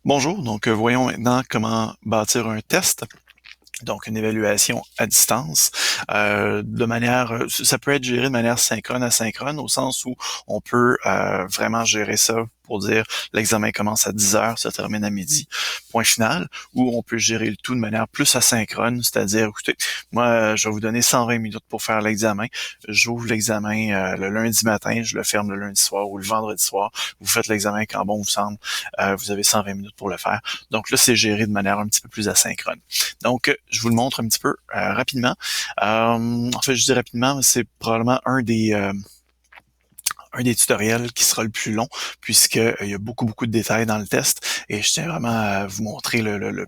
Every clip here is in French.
Bonjour, donc voyons maintenant comment bâtir un test. Donc, une évaluation à distance, de manière, ça peut être géré de manière synchrone asynchrone, au sens où on peut vraiment gérer ça pour dire l'examen commence à 10 heures, ça termine à midi, point final, ou on peut gérer le tout de manière plus asynchrone, c'est-à-dire, écoutez, moi, je vais vous donner 120 minutes pour faire l'examen, j'ouvre l'examen le lundi matin, je le ferme le lundi soir ou le vendredi soir, vous faites l'examen quand bon vous semble, vous avez 120 minutes pour le faire. Donc là, c'est géré de manière un petit peu plus asynchrone. Donc, je vous le montre un petit peu rapidement. En fait, je dis rapidement, mais c'est probablement un des tutoriels qui sera le plus long, puisqu'il y a beaucoup de détails dans le test, et je tiens vraiment à vous montrer le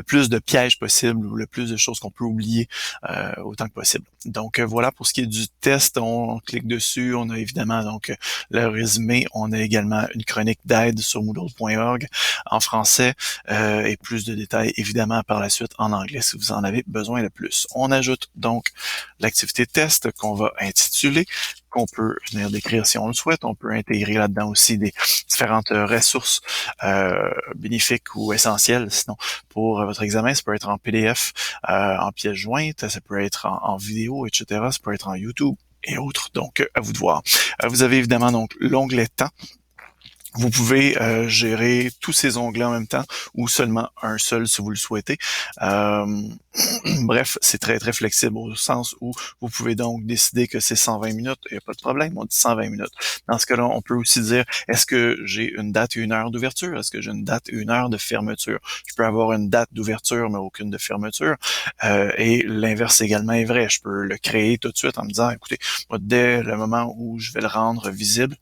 plus de pièges possible, ou le plus de choses qu'on peut oublier autant que possible. Donc voilà, pour ce qui est du test, on clique dessus, on a évidemment donc le résumé, on a également une chronique d'aide sur Moodle.org en français, et plus de détails évidemment par la suite en anglais si vous en avez besoin de plus. On ajoute donc l'activité test qu'on va intituler, qu'on peut venir décrire si on le souhaite. On peut intégrer là-dedans aussi des différentes ressources bénéfiques ou essentielles, sinon, pour votre examen. Ça peut être en PDF, en pièce jointe, ça peut être en vidéo, etc. Ça peut être en YouTube et autres. Donc, à vous de voir. Vous avez évidemment donc l'onglet temps. Vous pouvez gérer tous ces onglets en même temps ou seulement un seul si vous le souhaitez. Euh, Bref, c'est très flexible au sens où vous pouvez donc décider que c'est 120 minutes, il n'y a pas de problème, on dit 120 minutes. Dans ce cas-là, on peut aussi dire, est-ce que j'ai une date et une heure d'ouverture? Est-ce que j'ai une date et une heure de fermeture? Je peux avoir une date d'ouverture, mais aucune de fermeture. Et l'inverse également est vrai. Je peux le créer tout de suite en me disant, écoutez, moi, dès le moment où je vais le rendre visible,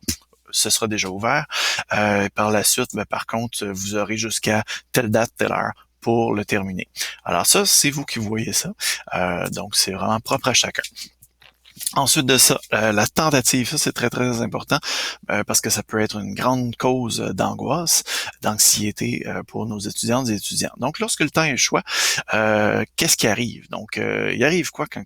ce sera déjà ouvert. Par la suite, ben, par contre, vous aurez jusqu'à telle date, telle heure pour le terminer. Alors ça, c'est vous qui voyez ça. Donc, c'est vraiment propre à chacun. Ensuite de ça, la tentative, ça c'est très important parce que ça peut être une grande cause d'angoisse, d'anxiété pour nos étudiantes et étudiants. Donc, lorsque le temps est le choix, qu'est-ce qui arrive? Donc, il arrive quoi quand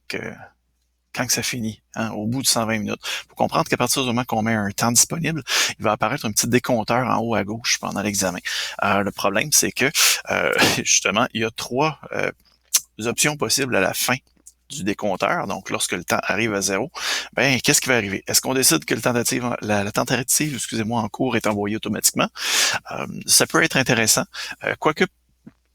que ça finit, hein, au bout de 120 minutes. Il faut comprendre qu'à partir du moment qu'on met un temps disponible, il va apparaître un petit décompteur en haut à gauche pendant l'examen. Le problème, c'est que justement, il y a trois options possibles à la fin du décompteur. Donc, lorsque le temps arrive à zéro, ben, qu'est-ce qui va arriver? Est-ce qu'on décide que la tentative, excusez-moi, en cours est envoyée automatiquement? Ça peut être intéressant, quoique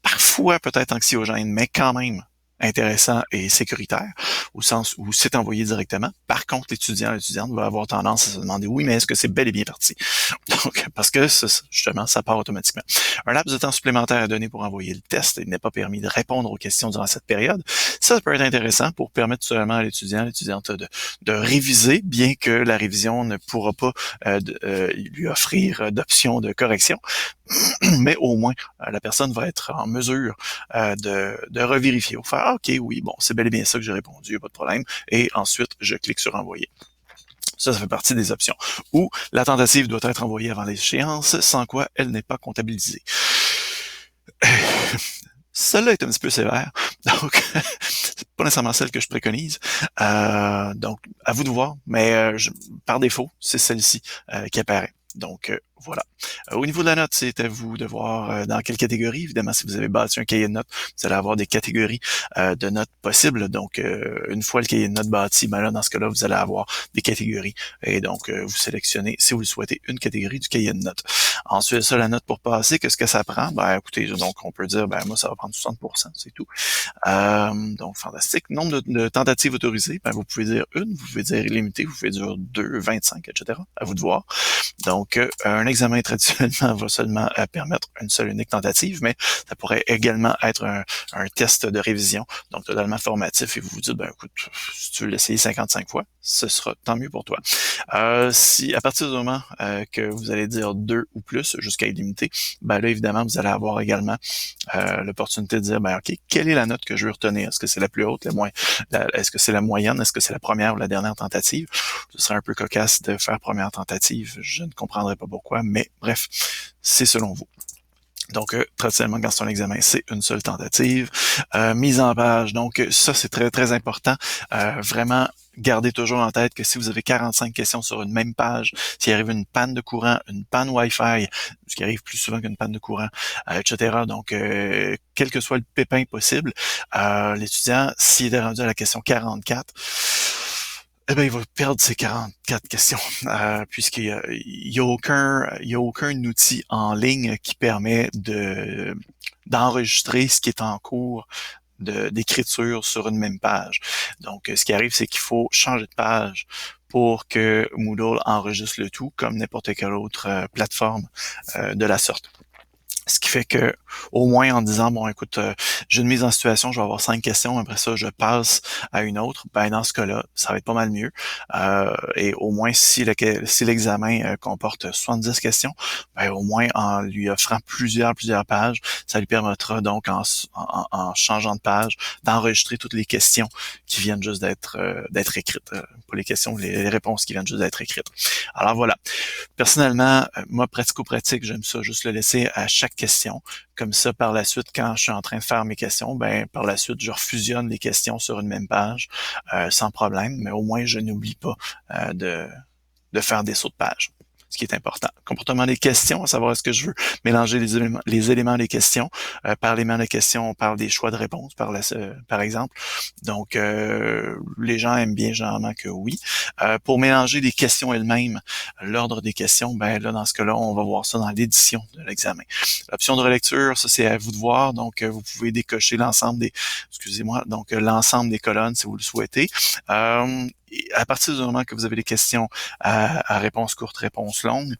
parfois peut-être anxiogène, mais quand même intéressant et sécuritaire, au sens où c'est envoyé directement. Par contre, l'étudiante va avoir tendance à se demander, oui, mais est-ce que c'est bel et bien parti? Donc, parce que justement, ça part automatiquement. Un laps de temps supplémentaire est donné pour envoyer le test. Il n'est pas permis de répondre aux questions durant cette période. Ça peut être intéressant pour permettre seulement à l'étudiante de réviser, bien que la révision ne pourra pas lui offrir d'options de correction. Mais au moins, la personne va être en mesure de revérifier, ou faire ah, OK, oui, bon, c'est bel et bien ça que j'ai répondu, il n'y a pas de problème. Et ensuite, je clique sur envoyer. Ça fait partie des options. Ou la tentative doit être envoyée avant l'échéance, sans quoi elle n'est pas comptabilisée. Celle-là est un petit peu sévère, donc c'est pas nécessairement celle que je préconise. Donc, à vous de voir, mais par défaut, c'est celle-ci qui apparaît. Donc, voilà. Au niveau de la note, c'est à vous de voir dans quelle catégorie. Évidemment, si vous avez bâti un cahier de notes, vous allez avoir des catégories de notes possibles. Donc, une fois le cahier de notes bâti, ben là, dans ce cas-là, vous allez avoir des catégories. Et donc, vous sélectionnez, si vous le souhaitez, une catégorie du cahier de notes. Ensuite, ça, la note pour passer, qu'est-ce que ça prend? Ben, écoutez, donc, on peut dire, ben, moi, ça va prendre 60%, c'est tout. Donc, fantastique. Nombre de tentatives autorisées, ben, vous pouvez dire une, vous pouvez dire illimité, vous pouvez dire 2, 25, etc. À vous de voir. Donc, un examen traditionnellement va seulement permettre une seule unique tentative, mais ça pourrait également être un test de révision, donc totalement formatif, et vous vous dites, ben écoute, si tu veux l'essayer 55 fois, ce sera tant mieux pour toi. Si à partir du moment que vous allez dire 2 ou plus jusqu'à illimité, ben là, évidemment, vous allez avoir également l'opportunité de dire, ben ok, quelle est la note que je veux retenir? Est-ce que c'est la plus haute, est-ce que c'est la moyenne? Est-ce que c'est la première ou la dernière tentative? Ce serait un peu cocasse de faire première tentative. Je ne comprendrais pas pourquoi, mais bref, c'est selon vous. Donc, traditionnellement, quand c'est un examen, c'est une seule tentative. Mise en page, donc ça, c'est très, très important. Vraiment, gardez toujours en tête que si vous avez 45 questions sur une même page, s'il arrive une panne de courant, une panne Wi-Fi, ce qui arrive plus souvent qu'une panne de courant, etc. Donc, quel que soit le pépin possible, l'étudiant, s'il est rendu à la question 44, eh ben, il va perdre ses 44 questions, puisqu'il y a aucun outil en ligne qui permet d'enregistrer ce qui est en cours d'écriture sur une même page. Donc, ce qui arrive, c'est qu'il faut changer de page pour que Moodle enregistre le tout, comme n'importe quelle autre plateforme de la sorte. Ce qui fait que, au moins en disant, bon, écoute, j'ai une mise en situation, je vais avoir 5 questions, après ça, je passe à une autre, ben dans ce cas-là, ça va être pas mal mieux. Et au moins, si l'examen comporte 70 questions, ben au moins en lui offrant plusieurs pages, ça lui permettra donc, en changeant de page, d'enregistrer toutes les questions qui viennent juste d'être écrites. Pas les questions, les réponses qui viennent juste d'être écrites. Alors voilà. Personnellement, moi, pratico-pratique, j'aime ça, juste le laisser à chaque question. Comme ça, par la suite, quand je suis en train de faire mes questions, ben par la suite, je refusionne les questions sur une même page sans problème, mais au moins, je n'oublie pas de faire des sauts de page, ce qui est important. Comportement des questions, à savoir est-ce que je veux mélanger les éléments des questions. Par éléments des questions, on parle des choix de réponse, par exemple. Donc, les gens aiment bien généralement que oui. Pour mélanger les questions elles-mêmes, l'ordre des questions, ben là, dans ce cas-là, on va voir ça dans l'édition de l'examen. L'option de relecture, ça, c'est à vous de voir. Donc, vous pouvez décocher l'ensemble des colonnes si vous le souhaitez. À partir du moment que vous avez des questions à réponse courte, réponse longue,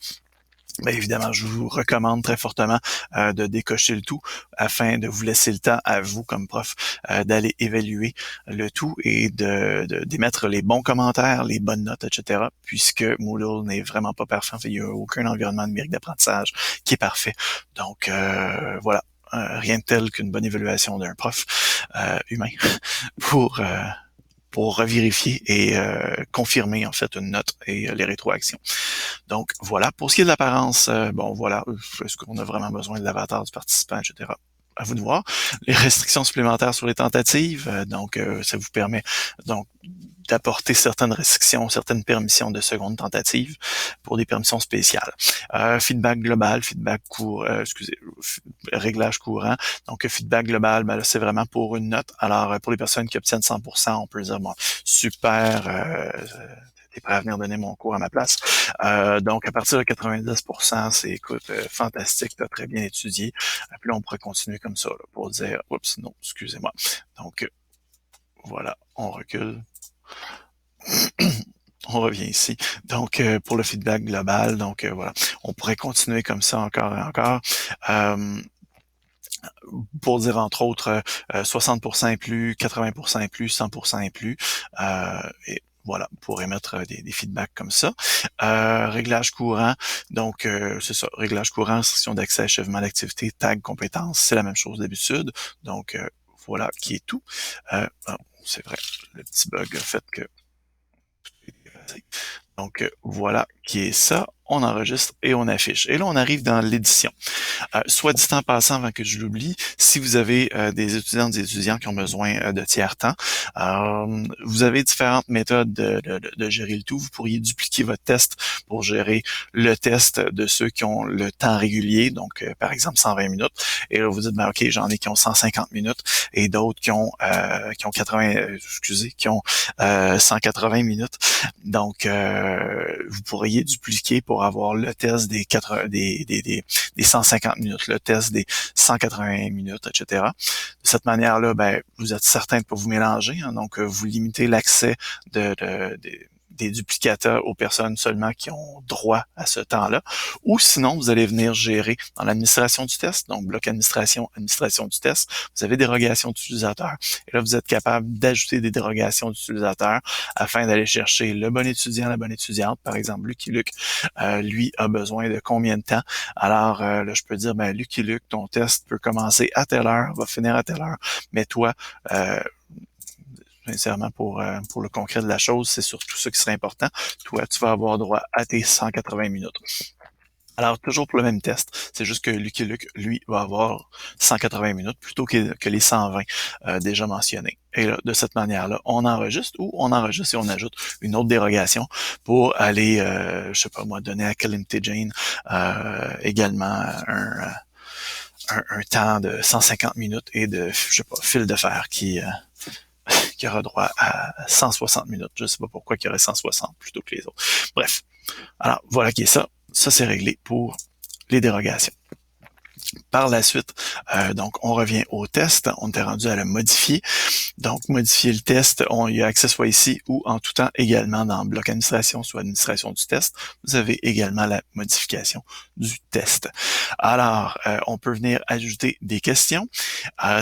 bien évidemment, je vous recommande très fortement de décocher le tout afin de vous laisser le temps à vous, comme prof, d'aller évaluer le tout et d'émettre les bons commentaires, les bonnes notes, etc. Puisque Moodle n'est vraiment pas parfait. Il n'y a aucun environnement numérique d'apprentissage qui est parfait. Donc, voilà. Rien de tel qu'une bonne évaluation d'un prof humain pour... pour revérifier et confirmer en fait une note et les rétroactions. Donc voilà. Pour ce qui est de l'apparence, bon voilà, est-ce qu'on a vraiment besoin de l'avatar du participant, etc. À vous de voir. Les restrictions supplémentaires sur les tentatives, donc ça vous permet donc d'apporter certaines restrictions, certaines permissions de seconde tentative pour des permissions spéciales. Feedback global, réglage courant. Donc, feedback global, ben là, c'est vraiment pour une note. Alors, pour les personnes qui obtiennent 100%, on peut dire, bon, super, t'es prêt à venir donner mon cours à ma place. Donc, à partir de 90%, c'est, écoute, fantastique, t'as très bien étudié. Puis là, on pourrait continuer comme ça, là, pour dire, oups, non, excusez-moi. Donc, voilà, on recule. On revient ici. Donc, pour le feedback global, donc voilà, on pourrait continuer comme ça encore et encore. Pour dire entre autres 60% et plus, 80% et plus, 100% et plus. Et voilà, pour émettre des feedbacks comme ça. Réglage courant, donc c'est ça, réglage courant, restriction d'accès, achèvement d'activité, tag compétences, c'est la même chose d'habitude. Donc voilà, qui est tout. C'est vrai, le petit bug a fait que... Donc voilà qui est ça. On enregistre et on affiche. Et là, on arrive dans l'édition. Soit dit en passant, avant que je l'oublie, si vous avez des étudiants qui ont besoin de tiers-temps, vous avez différentes méthodes de gérer le tout. Vous pourriez dupliquer votre test pour gérer le test de ceux qui ont le temps régulier, donc par exemple 120 minutes. Et là, vous dites, ben, OK, j'en ai qui ont 150 minutes et d'autres qui ont 180 minutes. Donc, vous pourriez dupliquer pour avoir le test des 150 minutes, le test des 180 minutes, etc. De cette manière-là, ben, vous êtes certain de ne pas vous mélanger, hein, donc vous limitez l'accès des duplicateurs aux personnes seulement qui ont droit à ce temps-là. Ou sinon, vous allez venir gérer dans l'administration du test, donc bloc administration du test, vous avez dérogation d'utilisateur. Et là, vous êtes capable d'ajouter des dérogations d'utilisateurs afin d'aller chercher le bon étudiant, la bonne étudiante. Par exemple, Lucky Luke, lui, a besoin de combien de temps? Alors, là, je peux dire, ben, Lucky Luke, ton test peut commencer à telle heure, va finir à telle heure, mais toi, sincèrement, pour le concret de la chose, c'est surtout ça qui serait important. Toi, tu vas avoir droit à tes 180 minutes. Alors, toujours pour le même test, c'est juste que Lucky Luke, lui, va avoir 180 minutes plutôt que les 120 déjà mentionnés. Et là, de cette manière-là, on enregistre ou on enregistre et on ajoute une autre dérogation pour aller, je sais pas moi, donner à Calamity Jane également un temps de 150 minutes et de, je sais pas, fil de fer qui aura droit à 160 minutes. Je sais pas pourquoi il y aurait 160 plutôt que les autres. Bref, alors voilà qui est ça. Ça, c'est réglé pour les dérogations. Par la suite, donc on revient au test. On est rendu à le modifier. Donc, modifier le test, on y a accès soit ici ou en tout temps également dans bloc administration, soit administration du test. Vous avez également la modification du test. Alors, on peut venir ajouter des questions.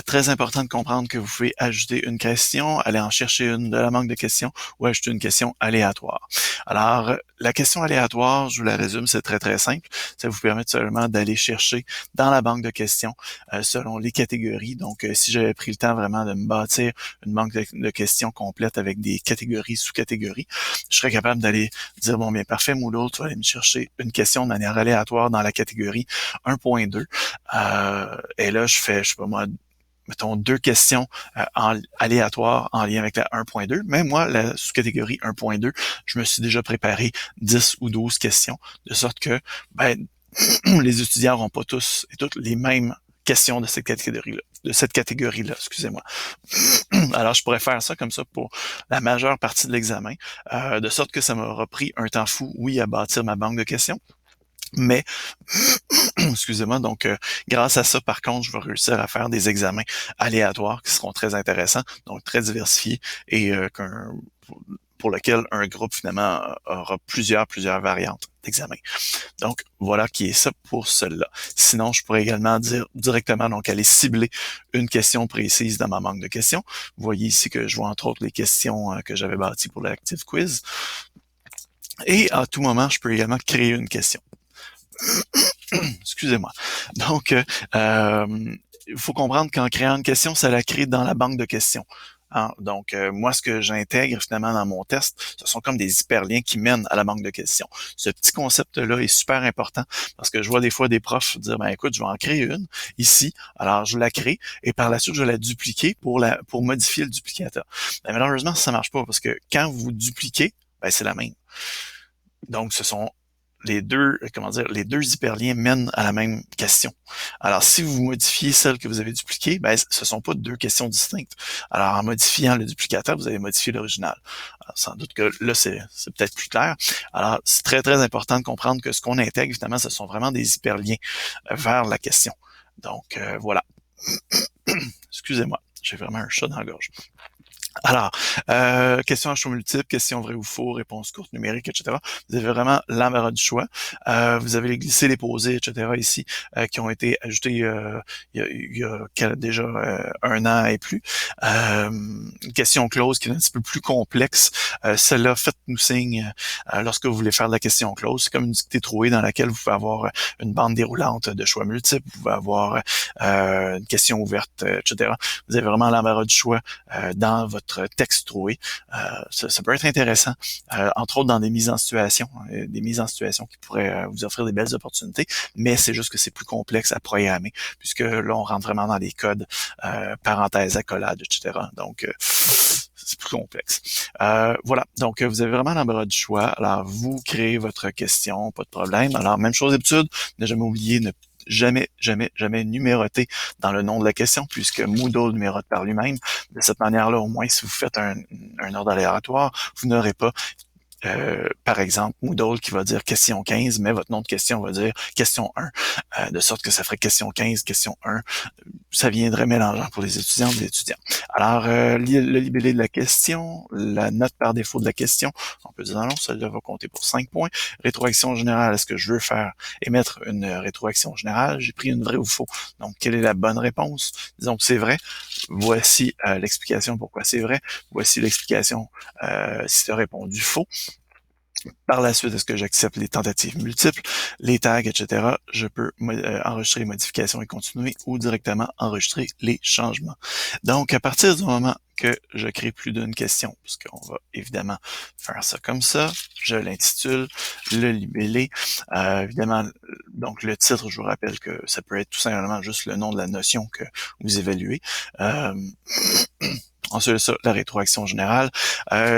Très important de comprendre que vous pouvez ajouter une question, aller en chercher une de la banque de questions ou ajouter une question aléatoire. Alors, la question aléatoire, je vous la résume, c'est très très simple. Ça vous permet seulement d'aller chercher dans la banque de questions selon les catégories. Donc, si j'avais pris le temps vraiment de me bâtir une banque de questions complète avec des catégories, sous-catégories, je serais capable d'aller dire, bon, bien parfait, Moodle, tu vas aller me chercher une question de manière aléatoire dans la catégorie 1.2. Et là, je fais, je sais pas moi, mettons, deux questions aléatoires en lien avec la 1.2. Mais moi, la sous-catégorie 1.2, je me suis déjà préparé 10 ou 12 questions, de sorte que ben, les étudiants n'auront pas tous et toutes les mêmes questions de cette catégorie-là, excusez-moi. Alors, je pourrais faire ça comme ça pour la majeure partie de l'examen, de sorte que ça m'aura pris un temps fou, oui, à bâtir ma banque de questions, mais, excusez-moi, donc grâce à ça, par contre, je vais réussir à faire des examens aléatoires qui seront très intéressants, donc très diversifiés et pour lequel un groupe finalement aura plusieurs variantes d'examen. Donc, voilà qui est ça pour cela. Sinon, je pourrais également dire directement, donc aller cibler une question précise dans ma banque de questions. Vous voyez ici que je vois entre autres les questions que j'avais bâties pour l'active quiz. Et à tout moment, je peux également créer une question. Excusez-moi. Donc, il faut comprendre qu'en créant une question, ça la crée dans la banque de questions. Hein? Donc, moi, ce que j'intègre finalement dans mon test, ce sont comme des hyperliens qui mènent à la banque de questions. Ce petit concept-là est super important parce que je vois des fois des profs dire, ben écoute, je vais en créer une ici, alors je la crée et par la suite, je vais la dupliquer pour modifier le duplicateur. Ben, malheureusement, ça marche pas parce que quand vous dupliquez, ben, c'est la même. Donc, ce sont les deux hyperliens mènent à la même question. Alors, si vous modifiez celle que vous avez dupliquée, ben, ce sont pas deux questions distinctes. Alors, en modifiant le duplicateur, vous avez modifié l'original. Sans doute que là, c'est peut-être plus clair. Alors, c'est très, très important de comprendre que ce qu'on intègre, évidemment, ce sont vraiment des hyperliens vers la question. Donc, voilà. Excusez-moi, j'ai vraiment un chat dans la gorge. Alors, question à choix multiple, question vrai ou faux, réponse courte, numérique, etc. Vous avez vraiment l'embarras du choix. Vous avez les glissés, les posés, etc. ici, qui ont été ajoutés il y a déjà un an et plus. Une question close qui est un petit peu plus complexe. Celle-là, faites-nous signe lorsque vous voulez faire de la question close. C'est comme une dictée trouée dans laquelle vous pouvez avoir une bande déroulante de choix multiples, vous pouvez avoir une question ouverte, etc. Vous avez vraiment l'embarras du choix dans votre texte trouvé. Ça peut être intéressant, entre autres dans des mises en situation, des mises en situation qui pourraient vous offrir des belles opportunités, mais c'est juste que c'est plus complexe à programmer, puisque là, on rentre vraiment dans des codes, parenthèses, accolades, etc. Donc, c'est plus complexe. Voilà, donc vous avez vraiment l'embarras du choix. Alors, vous créez votre question, pas de problème. Alors, même chose d'habitude, ne jamais oublier, ne jamais numéroter dans le nom de la question, puisque Moodle numérote par lui-même. De cette manière-là, au moins, si vous faites un ordre aléatoire, vous n'aurez pas par exemple, Moodle qui va dire question 15, mais votre nom de question va dire question 1, de sorte que ça ferait question 15, question 1. Ça viendrait mélangeant pour les étudiants et les étudiants. Alors, le libellé de la question, la note par défaut de la question, on peut dire non, celle-là va compter pour 5 points. Rétroaction générale, est-ce que je veux faire émettre une rétroaction générale? J'ai pris une vraie ou faux. Donc, quelle est la bonne réponse? Disons que c'est vrai. Voici l'explication pourquoi c'est vrai. Voici l'explication si tu as répondu faux. Par la suite, est-ce que j'accepte les tentatives multiples, les tags, etc. Je peux enregistrer les modifications et continuer ou directement enregistrer les changements. Donc, à partir du moment que je crée plus d'une question, parce qu'on va évidemment faire ça comme ça, je l'intitule, le libellé. Évidemment, donc le titre, je vous rappelle que ça peut être tout simplement juste le nom de la notion que vous évaluez. Ensuite, ça, la rétroaction générale.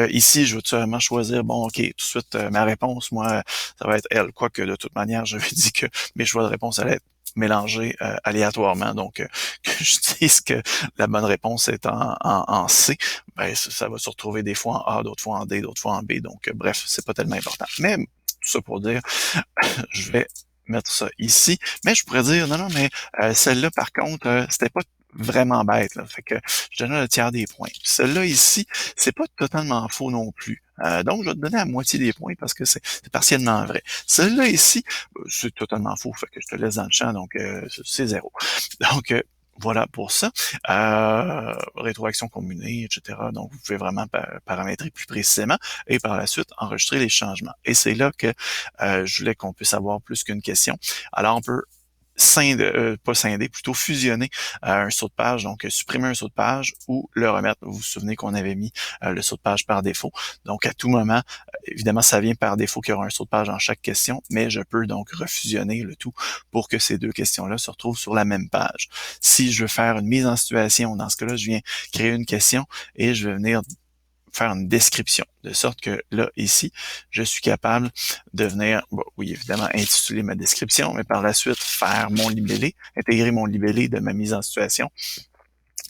Ici, je vais tout simplement choisir, bon, OK, tout de suite, ma réponse, moi, ça va être elle. Quoique, de toute manière, j'avais dit que mes choix de réponse allaient être mélangés aléatoirement. Donc, que je dise que la bonne réponse est en C, ben, ça va se retrouver des fois en A, d'autres fois en D, d'autres fois en B. Donc, bref, c'est pas tellement important. Mais, tout ça pour dire, je vais mettre ça ici. Mais je pourrais dire, non, non, mais celle-là, par contre, c'était pas vraiment bête. Là. Fait que je donne le tiers des points. Puis celle-là ici, c'est pas totalement faux non plus. Donc, je vais te donner la moitié des points parce que c'est partiellement vrai. Celle-là ici, c'est totalement faux. Fait que je te laisse dans le champ, donc c'est zéro. Donc, voilà pour ça. Rétroaction combinée, etc. Donc, vous pouvez vraiment paramétrer plus précisément et par la suite enregistrer les changements. Et c'est là que je voulais qu'on puisse avoir plus qu'une question. Alors, on peut pas scinder, plutôt fusionner un saut de page, donc supprimer un saut de page ou le remettre. Vous vous souvenez qu'on avait mis le saut de page par défaut. Donc à tout moment, évidemment, ça vient par défaut qu'il y aura un saut de page dans chaque question, mais je peux donc refusionner le tout pour que ces deux questions-là se retrouvent sur la même page. Si je veux faire une mise en situation, dans ce cas-là, je viens créer une question et je vais venir faire une description, de sorte que là, ici, je suis capable de venir, bon, oui, évidemment, intituler ma description, mais par la suite, faire mon libellé, intégrer mon libellé de ma mise en situation,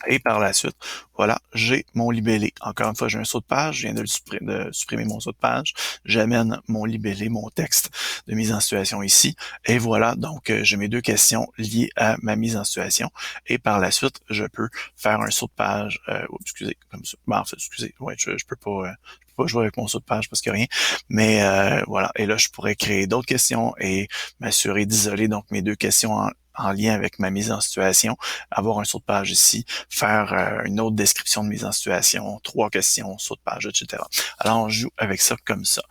et par la suite, voilà, j'ai mon libellé. Encore une fois, j'ai un saut de page, je viens de supprimer mon saut de page, j'amène mon libellé, mon texte de mise en situation ici, et voilà, donc j'ai mes deux questions liées à ma mise en situation, et par la suite, je peux faire un saut de page, excusez, comme ça, bon, en fait, excusez, ouais, je peux pas jouer avec mon saut de page parce qu'il n'y a rien, mais voilà, et là, je pourrais créer d'autres questions et m'assurer d'isoler donc mes deux questions en lien avec ma mise en situation, avoir un saut de page ici, faire une autre description de mise en situation, 3 questions, saut de page, etc. Alors, on joue avec ça comme ça.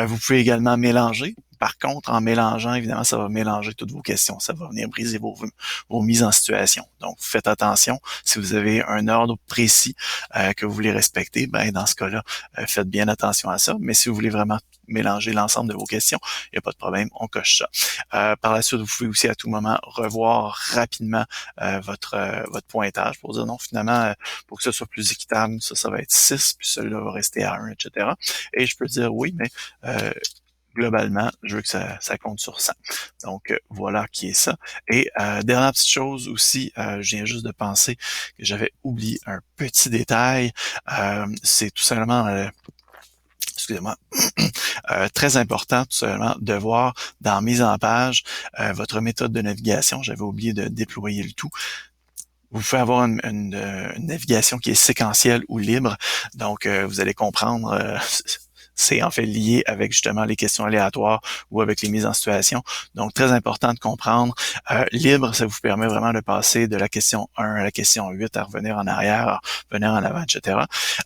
Vous pouvez également mélanger. Par contre, en mélangeant, évidemment, ça va mélanger toutes vos questions. Ça va venir briser vos mises en situation. Donc, faites attention. Si vous avez un ordre précis que vous voulez respecter, ben dans ce cas-là, faites bien attention à ça. Mais si vous voulez vraiment mélanger l'ensemble de vos questions, il n'y a pas de problème, on coche ça. Par la suite, vous pouvez aussi à tout moment revoir rapidement votre pointage pour dire non, finalement, pour que ce soit plus équitable, ça va être 6, puis celui-là va rester à 1, etc. Et je peux dire oui, mais globalement, je veux que ça compte sur 100. Donc, voilà qui est ça. Et dernière petite chose aussi, je viens juste de penser que j'avais oublié un petit détail. C'est tout simplement excusez-moi, très important tout simplement de voir dans mise en page votre méthode de navigation. J'avais oublié de déployer le tout. Vous pouvez avoir une navigation qui est séquentielle ou libre. Donc, vous allez comprendre, c'est en fait lié avec justement les questions aléatoires ou avec les mises en situation. Donc, très important de comprendre. Libre, ça vous permet vraiment de passer de la question 1 à la question 8 à revenir en arrière, à revenir en avant, etc.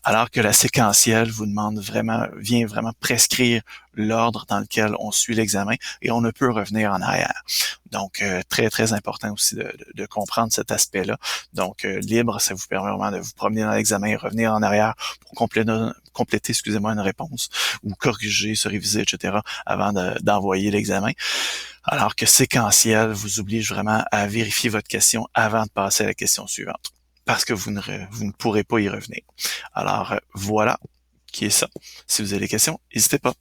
Alors que la séquentielle vous demande vraiment, vient vraiment prescrire l'ordre dans lequel on suit l'examen et on ne peut revenir en arrière. Donc, très, très important aussi de comprendre cet aspect-là. Donc, libre, ça vous permet vraiment de vous promener dans l'examen et revenir en arrière pour compléter excusez-moi, une réponse ou corriger, se réviser, etc. avant d'envoyer l'examen. Alors que séquentiel vous oblige vraiment à vérifier votre question avant de passer à la question suivante parce que vous ne pourrez pas y revenir. Alors, voilà qui est ça. Si vous avez des questions, n'hésitez pas.